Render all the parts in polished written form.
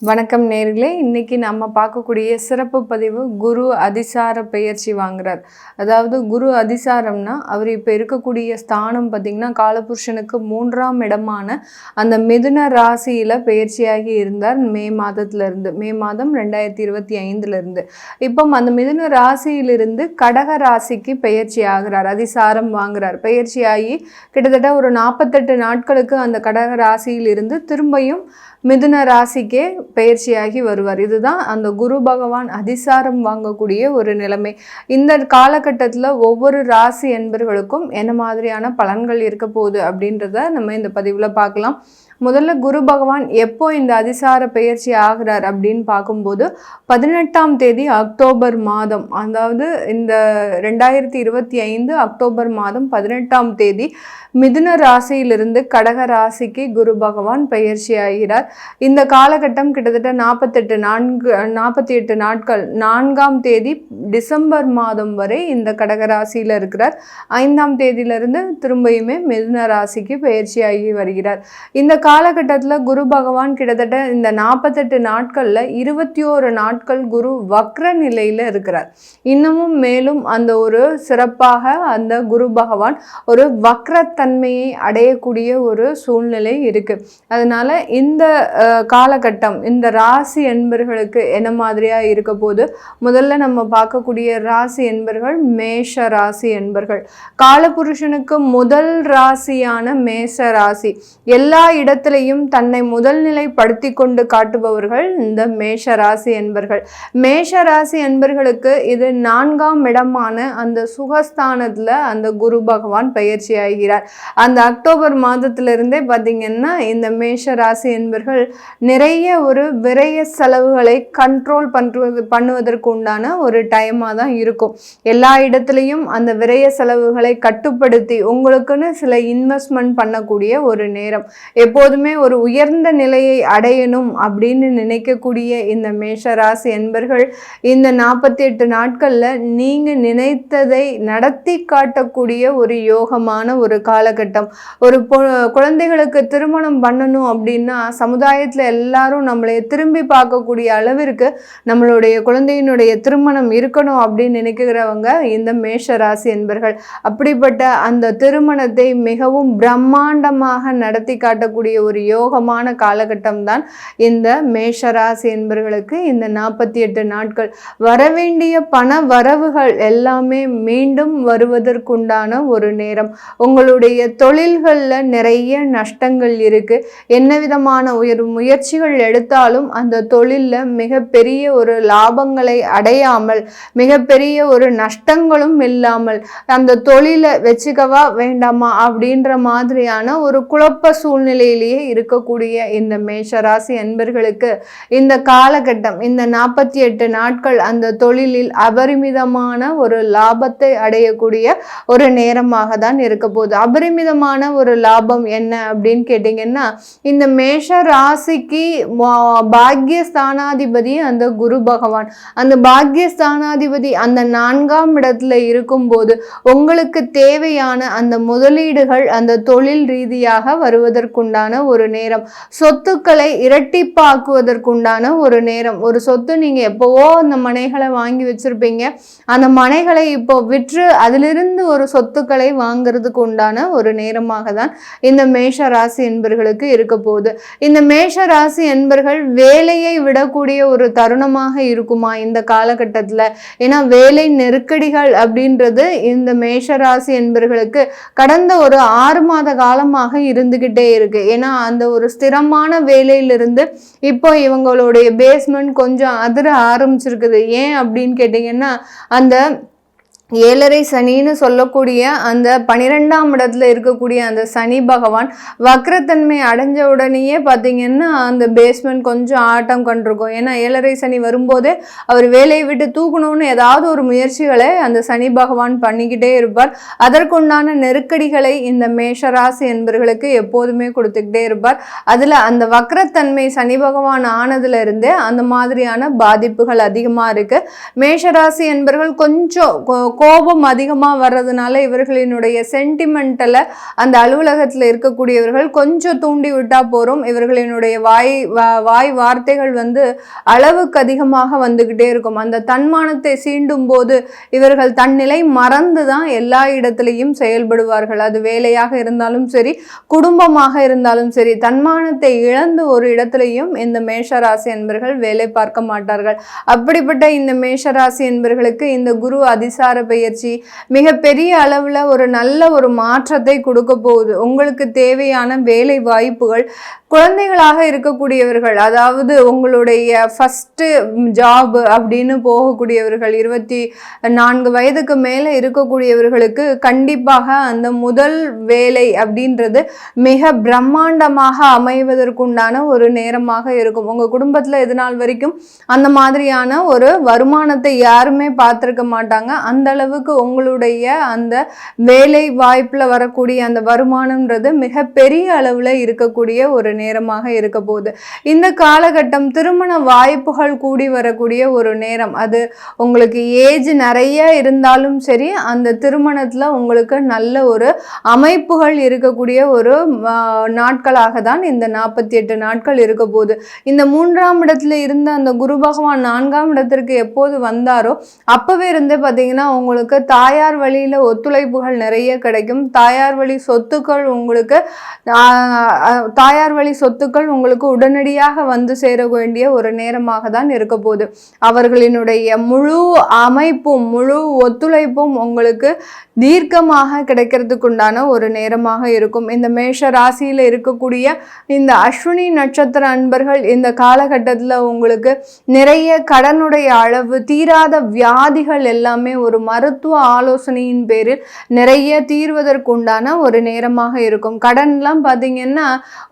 வணக்கம் நேர்களே, இன்னைக்கு நம்ம பார்க்கக்கூடிய சிறப்பு பதிவு குரு அதிசார பெயர்ச்சி வாங்குறார். அதாவது குரு அதிசாரம்னா அவர் இப்போ இருக்கக்கூடிய ஸ்தானம் பார்த்திங்கன்னா காலபுருஷனுக்கு 3ஆம் இடமான அந்த மிதுன ராசியில் பெயர்ச்சியாகி இருந்தார். மே மாதம் 2025 இப்போ அந்த மிதுன ராசியிலிருந்து கடக ராசிக்கு பெயர்ச்சி ஆகிறார். அதிசாரம் வாங்குறார். பெயர்ச்சியாகி கிட்டத்தட்ட ஒரு 48 நாட்களுக்கு அந்த கடக ராசியிலிருந்து திரும்பியும் மிதுன ராசிக்கே பெயர்ச்சியாகி வருவார். இதுதான் அந்த குரு பகவான் அதிசாரம் வாங்கக்கூடிய ஒரு நிலைமை. இந்த காலகட்டத்தில் ஒவ்வொரு ராசி என்பர்களுக்கும் என்ன மாதிரியான பலன்கள் இருக்க போகுது அப்படின்றத நம்ம இந்த பதிவில் பார்க்கலாம். முதல்ல குரு பகவான் எப்போ இந்த அதிசார பெயர்ச்சி ஆகிறார் அப்படின்னு பார்க்கும்போது 18ஆம் தேதி அக்டோபர் மாதம், அதாவது இந்த 2025 அக்டோபர் மாதம் 18ஆம் தேதி மிதுன ராசியிலிருந்து கடக ராசிக்கு குரு பகவான் பெயர்ச்சி ஆகிறார். இந்த காலகட்டம் கிட்டத்தட்ட 48 நாட்கள். 4ஆம் தேதி டிசம்பர் மாதம் வரை இந்த கடக ராசியில் இருக்கிறார். 5ஆம் தேதியிலிருந்து திரும்பியுமே மிதுன ராசிக்கு பெயர்ச்சியாகி வருகிறார். இந்த காலகட்டத்தில் குரு பகவான் கிட்டத்தட்ட இந்த 48 நாட்களில் 21 நாட்கள் குரு வக்ர நிலையில் இருக்கிறார். இன்னமும் மேலும் அந்த ஒரு சிறப்பாக அந்த குரு பகவான் ஒரு வக்ரத்தன்மையை அடையக்கூடிய ஒரு சூழ்நிலை இருக்கு. அதனால இந்த காலகட்டம் இந்த ராசி என்பர்களுக்கு என்ன மாதிரியா இருக்க போது, முதல்ல நம்ம பார்க்கக்கூடிய ராசி என்பர்கள் மேஷ ராசி என்பர்கள். காலபுருஷனுக்கு முதல் ராசியான மேஷ ராசி. எல்லா இடத்திலையும் தன்னை முதல் நிலைப்படுத்தி கொண்டு காட்டுபவர்கள் இந்த மேஷ ராசி என்பர்கள். மேஷ ராசி என்பர்களுக்கு இது 4ஆம் இடமான அந்த சுகஸ்தானத்துல அந்த குரு பகவான் பயிற்சி ஆகிறார். அந்த அக்டோபர் மாதத்திலிருந்தே பார்த்தீங்கன்னா இந்த மேஷ ராசி என்பர்கள் நிறைய ஒரு விரய செலவுகளை கண்ட்ரோல் பண்ணுவதற்கு உண்டான ஒரு டைமாக தான் இருக்கும். எல்லா இடத்துலையும் அந்த விரய செலவுகளை கட்டுப்படுத்தி உங்களுக்குன்னு சில இன்வெஸ்ட்மெண்ட் பண்ணக்கூடிய ஒரு நேரம். எப்போதுமே ஒரு உயர்ந்த நிலையை அடையணும் அப்படின்னு நினைக்கக்கூடிய இந்த மேஷராசி என்பர்கள் இந்த 48 நாட்கள்ல நீங்க நினைத்ததை நடத்தி காட்டக்கூடிய ஒரு யோகமான ஒரு காலகட்டம். ஒரு குழந்தைகளுக்கு திருமணம் பண்ணணும் அப்படின்னா சமுதாயத்துல எல்லாரும் நம்மளை திரும்பி பார்க்கக்கூடிய அளவிற்கு நம்மளுடைய குழந்தையினுடைய திருமணம் இருக்கணும் அப்படின்னு நினைக்கிறவங்க இந்த மேஷ ராசி என்பர்கள். அப்படிப்பட்ட அந்த திருமணத்தை மிகவும் பிரம்மாண்டமாக நடத்தி காட்டக்கூடிய ஒரு யோகமான காலகட்டம் தான் இந்த மேஷ ராசி என்பர்களுக்கு. இந்த 48 நாட்கள் வரவேண்டிய பண வரவுகள் எல்லாமே மீண்டும் வருவதற்குண்டான ஒரு நேரம். உங்களுடைய தொழில்கள்ல நிறைய நஷ்டங்கள் இருக்கு. என்ன விதமான முயற்சிகள் எடுத்தாலும் அந்த தொழில்ல மிகப்பெரிய ஒரு லாபங்களை அடையாமல், மிகப்பெரிய ஒரு நஷ்டங்களும் இல்லாமல், அந்த தொழிலை வச்சுக்கவா வேண்டாமா அப்படின்ற மாதிரியான ஒரு குழப்ப சூழ்நிலையிலேயே இருக்கக்கூடிய இந்த மேஷராசி என்பர்களுக்கு இந்த காலகட்டம் இந்த 48 நாட்கள் அந்த தொழிலில் அபரிமிதமான ஒரு லாபத்தை அடையக்கூடிய ஒரு நேரமாக தான் இருக்க போகுது. அபரிமிதமான ஒரு லாபம் என்ன அப்படின்னு கேட்டீங்கன்னா, இந்த மேஷ ராசிக்கு பாக்யஸ்தானாதிபதி அந்த குரு பகவான். அந்த பாக்யஸ்தானாதிபதி அந்த 4ஆம் இடத்துல இருக்கும்போது உங்களுக்கு தேவையான அந்த முதலீடுகள் அந்த தொழில் ரீதியாக வருவதற்குண்டான ஒரு நேரம். சொத்துக்களை இரட்டிப்பாக்குவதற்குண்டான ஒரு நேரம். ஒரு சொத்து நீங்க எப்பவோ அந்த மனைகளை வாங்கி வச்சிருப்பீங்க, அந்த மனைகளை இப்போ விற்று அதிலிருந்து ஒரு சொத்துக்களை வாங்கிறதுக்கு உண்டான ஒரு நேரமாக தான் இந்த மேஷ ராசி என்பர்களுக்கு இருக்க போகுது. இந்த மேஷ ராசி என்பர்கள் வேலையை விடக்கூடிய ஒரு தருணமாக இருக்குமா இந்த காலகட்டத்தில்? ஏன்னா வேலை நெருக்கடிகள் அப்படின்றது இந்த மேஷராசி என்பர்களுக்கு கடந்த ஒரு 6 மாத காலமாக இருந்துகிட்டே இருக்கு. ஏன்னா அந்த ஒரு ஸ்திரமான வேலையிலிருந்து இப்போ இவங்களுடைய பேஸ்மெண்ட் கொஞ்சம் அதிர ஆரம்பிச்சிருக்குது. ஏன் அப்படின்னு கேட்டீங்கன்னா, அந்த 7.5 சனின்னு சொல்லக்கூடிய அந்த 12ஆம் இடத்துல இருக்கக்கூடிய அந்த சனி பகவான் வக்ரத்தன்மை அடைஞ்ச உடனேயே பார்த்தீங்கன்னா அந்த பேஸ்மெண்ட் கொஞ்சம் ஆட்டம் கண்டிருக்கும். ஏன்னா 7.5 சனி வரும்போதே அவர் வேலையை விட்டு தூக்கணும்னு ஏதாவது ஒரு முயற்சிகளை அந்த சனி பகவான் பண்ணிக்கிட்டே இருப்பார். அதற்குண்டான நெருக்கடிகளை இந்த மேஷராசி என்பர்களுக்கு எப்போதுமே கொடுத்துக்கிட்டே இருப்பார். அதில் அந்த வக்ரத்தன்மை சனி பகவான் ஆனதுல இருந்தே அந்த மாதிரியான பாதிப்புகள் அதிகமாக இருக்கு. மேஷராசி என்பர்கள் கொஞ்சம் கோபம் அதிகமாக வர்றதுனால இவர்களினுடைய சென்டிமெண்டலை அந்த அலுவலகத்தில் இருக்கக்கூடியவர்கள் கொஞ்சம் தூண்டி விட்டா போறோம். இவர்களினுடைய வாய் வார்த்தைகள் அளவுக்கு அதிகமாக வந்துகிட்டே இருக்கும். அந்த தன்மானத்தை சீண்டும் போது இவர்கள் தன்னிலை மறந்து தான் எல்லா இடத்திலையும் செயல்படுவார்கள். அது வேலையாக இருந்தாலும் சரி, குடும்பமாக இருந்தாலும் சரி, தன்மானத்தை இழந்து ஒரு இடத்திலையும் இந்த மேஷராசி என்பர்கள் வேலை பார்க்க மாட்டார்கள். அப்படிப்பட்ட இந்த மேஷராசி என்பர்களுக்கு இந்த குரு அதிசார பயிற்சி மிகப்பெரிய அளவில் ஒரு நல்ல ஒரு மாற்றத்தை கொடுக்க போகுது. உங்களுக்கு தேவையான வேலை வாய்ப்புகள், குழந்தைகளாக இருக்கக்கூடியவர்கள், அதாவது உங்களுடைய ஃபஸ்ட்டு ஜாப் அப்படின்னு போகக்கூடியவர்கள், 24 வயதுக்கு மேலே இருக்கக்கூடியவர்களுக்கு கண்டிப்பாக அந்த முதல் வேலை அப்படின்றது மிக பிரம்மாண்டமாக அமைவதற்குண்டான ஒரு நேரமாக இருக்கும். உங்கள் குடும்பத்தில் இது நாள் வரைக்கும் அந்த மாதிரியான ஒரு வருமானத்தை யாருமே பார்த்துருக்க மாட்டாங்க. அந்த அளவுக்கு உங்களுடைய அந்த வேலை வாய்ப்பில் வரக்கூடிய அந்த வருமானம்ன்றது மிகப்பெரிய அளவில் இருக்கக்கூடிய ஒரு நேரமாக இருக்க போகுது. இந்த காலகட்டம் திருமண வாய்ப்புகள் கூடி வரக்கூடிய ஒரு நேரம். அது உங்களுக்கு ஏஜ் நிறைய இருந்தாலும் சரி, அந்த திருமணத்தில் உங்களுக்கு நல்ல ஒரு அமைப்புகள் இருக்கக்கூடிய ஒரு நாட்களாக தான் இந்த 48 நாட்கள் இருக்க போகுது. இந்த 3ஆம் இடத்துல இருந்த அந்த குரு பகவான் 4ஆம் இடத்திற்கு எப்போது வந்தாரோ அப்பவே இருந்தே பார்த்தீங்கன்னா உங்களுக்கு தாயார் வழியில் ஒத்துழைப்புகள் நிறைய கிடைக்கும். தாயார் வழி சொத்துக்கள் உங்களுக்கு உடனடியாக வந்து சேர வேண்டிய ஒரு நேரமாக தான் இருக்க போகுது. அவர்களினுடைய முழு அமைப்பும் முழு ஒத்துழைப்பும் உங்களுக்கு தீர்க்கமாக கிடைக்கிறதுக்குண்டான ஒரு நேரமாக இருக்கும். இந்த மேஷ ராசியில் இருக்கக்கூடிய இந்த அஸ்வினி நட்சத்திர அன்பர்கள் இந்த காலகட்டத்தில் உங்களுக்கு நிறைய கடனுடைய அளவு, தீராத வியாதிகள் எல்லாமே ஒரு மருத்துவ ஆலோசனையின் பேரில் நிறைய தீர்வதற்குண்டான ஒரு நேரமாக இருக்கும். கடன்லாம் பார்த்தீங்கன்னா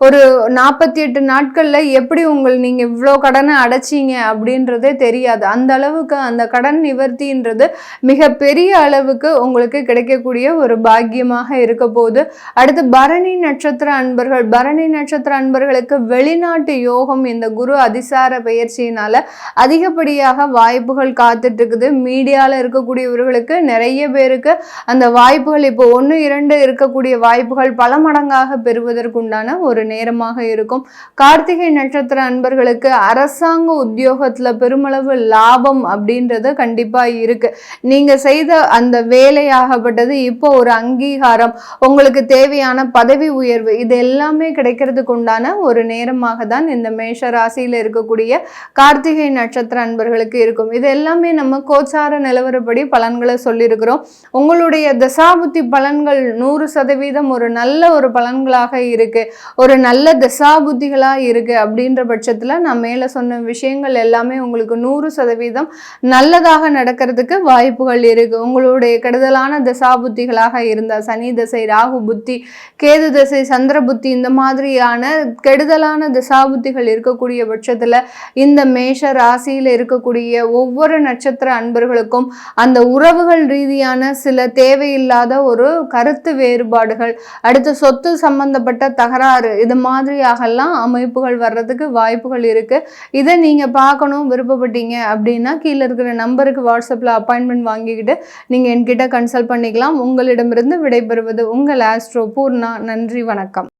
ஒரு 48 நாட்களில் எப்படி நீங்கள் இவ்வளோ கடனை அடைச்சிங்க அப்படின்றதே தெரியாது. அந்த அளவுக்கு அந்த கடன் நிவர்த்தின்றது மிக பெரிய அளவுக்கு உங்களுக்கு கிடைக்கக்கூடிய ஒரு பாக்கியமாக இருக்க போது. அடுத்து பரணி நட்சத்திர அன்பர்களுக்கு வெளிநாட்டு யோகம் இந்த குரு அதிசார பயிற்சியினால அதிகப்படியாக வாய்ப்புகள் காத்துட்டு இருக்குது. மீடியாவில் இருக்கக்கூடியவர்களுக்கு நிறைய பேருக்கு அந்த வாய்ப்புகள் இப்போ 1, 2 இருக்கக்கூடிய வாய்ப்புகள் பல மடங்காக பெறுவதற்குண்டான ஒரு நேரமாக இருக்கும். கார்த்திகை நட்சத்திர அன்பர்களுக்கு அரசாங்க உத்தியோகத்தில் பெருமளவு லாபம் அப்படின்றது கண்டிப்பாக இருக்கு. நீங்க செய்த அந்த வேலையாகப்பட்டது இப்போ ஒரு அங்கீகாரம், உங்களுக்கு தேவையான பதவி உயர்வு, இது எல்லாமே கிடைக்கிறதுக்கு உண்டான ஒரு நேரமாக தான் இந்த மேஷ ராசியில் இருக்கக்கூடிய கார்த்திகை நட்சத்திர அன்பர்களுக்கு இருக்கும். இது எல்லாமே நம்ம கோச்சார நிலவரப்படி பலன்களை சொல்லியிருக்கிறோம். உங்களுடைய தசாபுத்தி பலன்கள் 100% ஒரு நல்ல ஒரு பலன்களாக இருக்கு, ஒரு நல்ல தசாபுத்திகளாக இருக்கு. அப்படின்ற பட்சத்தில் நான் மேலே சொன்ன விஷயங்கள் எல்லாமே உங்களுக்கு 100% நல்லதாக நடக்கிறதுக்கு வாய்ப்புகள் இருக்கு. உங்களுடைய கெடுதலான தசாபுத்திகளாக இருந்தால் சனி தசை, ராகு புத்தி, கேது தசை, சந்திர புத்தி, இந்த மாதிரியான கெடுதலான தசாபுத்திகள் இருக்கக்கூடிய பட்சத்தில் இந்த மேஷ ராசியில் இருக்கக்கூடிய ஒவ்வொரு நட்சத்திர அன்பர்களுக்கும் அந்த உறவுகள் ரீதியான சில தேவையில்லாத ஒரு கருத்து வேறுபாடுகள், அடுத்து சொத்து சம்பந்தப்பட்ட தகராறு, இது மாதிரியாகலாம் அமைப்புகள் வர்றதுக்கு வாய்ப்புகள் இருக்கு. இதை நீங்க பார்க்கணும் விருப்பப்பட்டீங்க அப்படின்னா கீழே இருக்கிற நம்பருக்கு வாட்ஸ்அப்பில் அப்பாயின்மெண்ட் வாங்கிக்கிட்டு நீங்க என்கிட்ட கன்சல்ட் பண்ணிக்கலாம். உங்களிடமிருந்து விடைபெறுவது உங்கள் ஆஸ்ட்ரோ பூர்ணா. நன்றி, வணக்கம்.